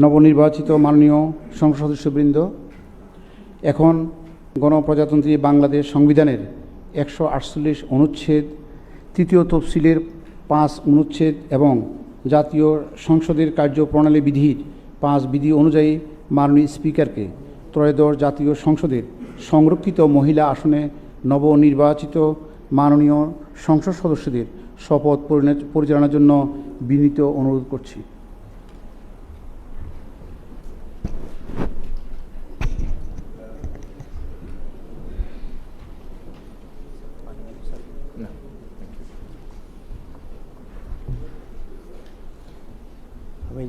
নবনির্বাচিত মাননীয় সংসদ সদস্যবৃন্দ, এখন গণপ্রজাতন্ত্রী বাংলাদেশ সংবিধানের 148 অনুচ্ছেদ, তৃতীয় তফসিলের 5 অনুচ্ছেদ এবং জাতীয় সংসদের কার্যপ্রণালী বিধির 5 বিধি অনুযায়ী মাননীয় স্পিকারকে ত্রয়োদশ জাতীয় সংসদের সংরক্ষিত মহিলা আসনে নবনির্বাচিত মাননীয় সংসদ সদস্যদের শপথ পরিচালনার জন্য বিনীত অনুরোধ করছি।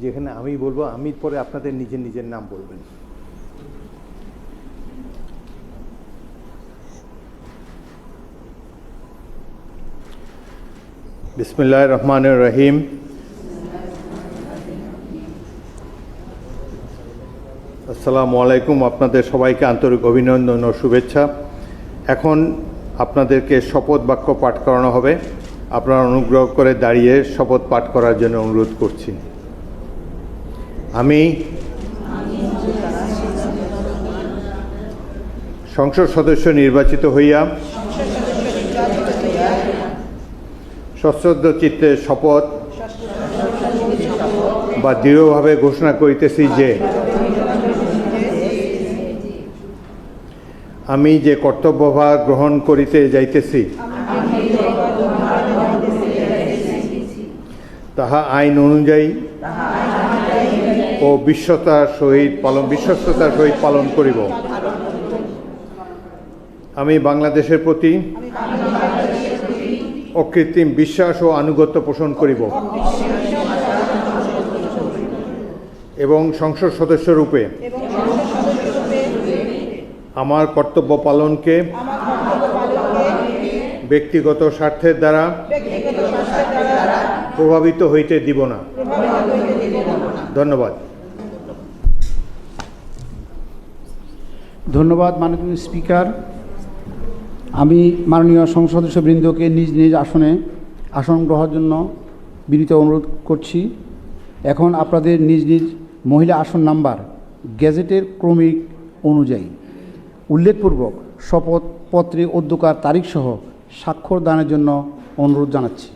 যেখানে আমি বলবো, আমি পরে আপনাদের নিজের নিজের নাম বলবেন। বিসমিল্লাহির রহমানির রহিম। আসসালামু আলাইকুম। আপনাদের সবাইকে আন্তরিক অভিনন্দন ও শুভেচ্ছা। এখন আপনাদেরকে শপথ বাক্য পাঠ করানো হবে। আপনারা অনুগ্রহ করে দাঁড়িয়ে শপথ পাঠ করার জন্য অনুরোধ করছি। আমি সংসদ সদস্য নির্বাচিত হইয়া সশ্রদ্ধ চিত্তে শপথ বা দৃঢ়ভাবে ঘোষণা করিতেছি যে আমি যে কর্তব্যভার গ্রহণ করিতে যাইতেছি তাহা আইন অনুযায়ী ও বিশ্বস্ততার সহিত পালন করিব। আমি বাংলাদেশের প্রতি অকৃত্রিম বিশ্বাস ও আনুগত্য পোষণ করিব এবং সংসদ সদস্য রূপে আমার কর্তব্য পালনকে ব্যক্তিগত স্বার্থের দ্বারা প্রভাবিত হইতে দিব না। ধন্যবাদ। ধন্যবাদ মাননীয় স্পিকার। আমি মাননীয় সংসদ সদস্যবৃন্দকে নিজ নিজ আসন গ্রহণের জন্য বিনীত অনুরোধ করছি। এখন আপনাদের নিজ নিজ মহিলা আসন নাম্বার গেজেটের ক্রমিক অনুযায়ী উল্লেখপূর্বক শপথপত্রে অধ্যকার তারিখসহ স্বাক্ষর দানের জন্য অনুরোধ জানাচ্ছি।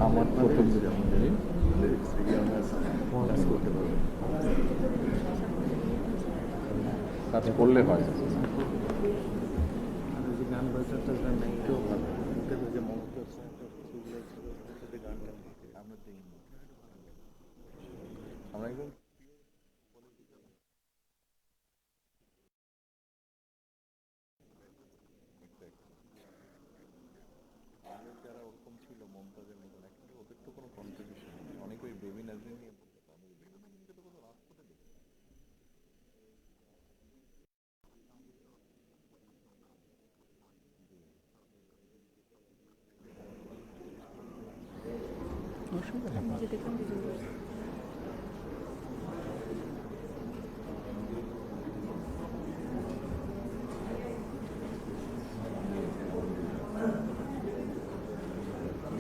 আমার প্রথম কাজ করলে হয়। আমরা একদম যারা ওরকম ছিল মমতাজের মতন, অ্যাকচুয়ালি ওদের তো কোনো কন্ট্রিবিউশন নেই। অনেক ওই বেবি নাজরিন নিয়ে বলতে পারে, বেবি নাজরিনকে তো কোনো রাজপথে দেখি।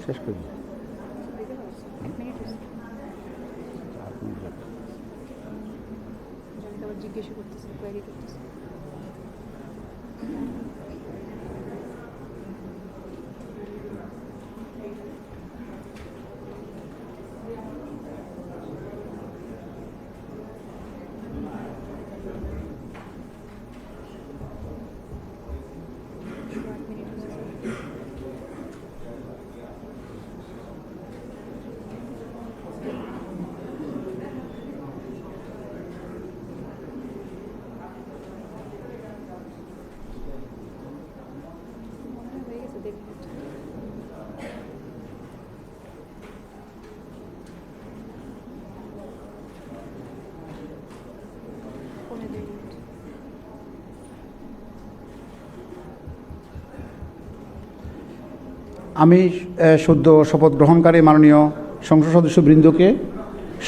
শেষ করি। জিজ্ঞেস করতেছি, কোয়েরি করতেছি। আমি সদ্য শপথ গ্রহণকারী মাননীয় সংসদ সদস্যবৃন্দকে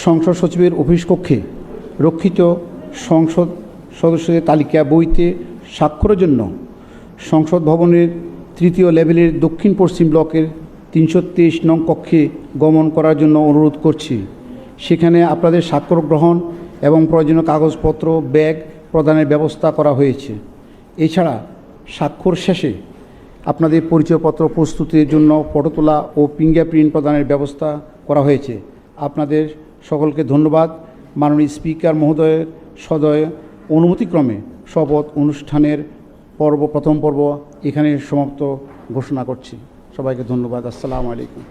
সংসদ সচিবের অফিস কক্ষে রক্ষিত সংসদ সদস্যদের তালিকা বইতে স্বাক্ষরের জন্য সংসদ ভবনের 3য় লেভেলের দক্ষিণ পশ্চিম ব্লকের 323 নং কক্ষে গমন করার জন্য অনুরোধ করছি। সেখানে আপনাদের স্বাক্ষর গ্রহণ এবং প্রয়োজনীয় কাগজপত্র ব্যাগ প্রদানের ব্যবস্থা করা হয়েছে। এছাড়া স্বাক্ষর শেষে আপনাদের পরিচয়পত্র প্রস্তুতির জন্য ফটো তোলা ও ফিঙ্গারপ্রিন্ট প্রদানের ব্যবস্থা করা হয়েছে। আপনাদের সকলকে ধন্যবাদ। মাননীয় স্পিকার মহোদয়ের সদয় অনুমতিক্রমে শপথ অনুষ্ঠানের প্রথম পর্ব এখানে সমাপ্ত ঘোষণা করছি। সবাইকে ধন্যবাদ। আসসালামু আলাইকুম।